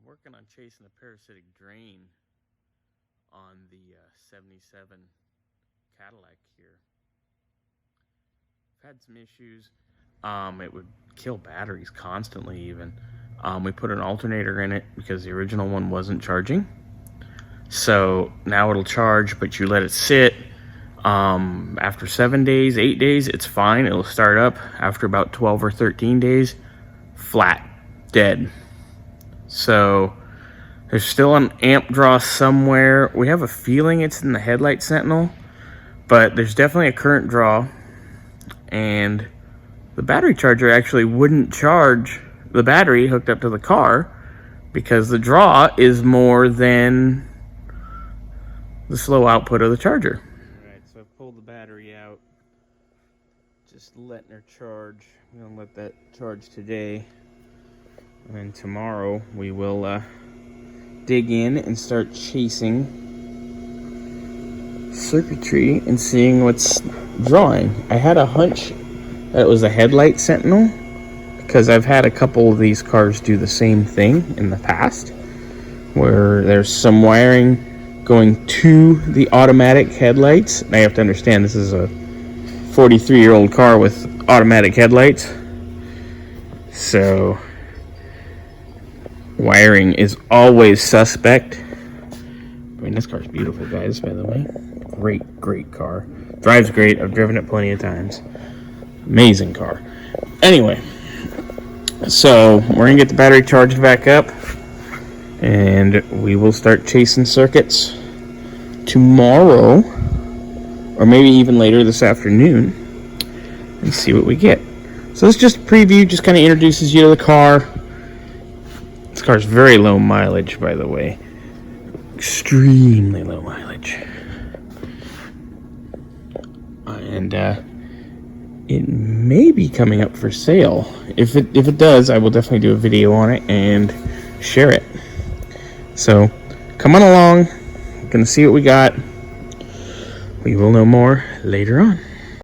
working on chasing a parasitic drain on the 77 Cadillac here. I've had some issues. It would kill batteries constantly even. We put an alternator in it because the original one wasn't charging. So now it'll charge, but you let it sit. After 7 days, 8 days, it's fine. It'll start up. After about 12 or 13 days, flat, dead. So there's still an amp draw somewhere. We have a feeling it's in the headlight sentinel, but there's definitely a current draw. And the battery charger actually wouldn't charge the battery hooked up to the car because the draw is more than the slow output of the charger. Alright, so I've pulled the battery out. Just letting her charge. I'm going to let that charge today. And tomorrow we will dig in and start chasing circuitry and seeing what's drawing. I had a hunch that it was a headlight sentinel because I've had a couple of these cars do the same thing in the past, where there's some wiring going to the automatic headlights. And I have to understand this is a 43-year-old car with automatic headlights, so wiring is always suspect. I mean, this car's beautiful, guys, by the way. Great car. Drives great. I've driven it plenty of times. Amazing car. Anyway, so we're going to get the battery charged back up, and we will start chasing circuits tomorrow, or maybe even later this afternoon, and see what we get. So this is just a preview, just kind of introduces you to the car. This car's very low mileage, by the way. Extremely low mileage. And it may be coming up for sale. If it does, I will definitely do a video on it and share it. So come on along. I'm gonna see what we got. We will know more later on.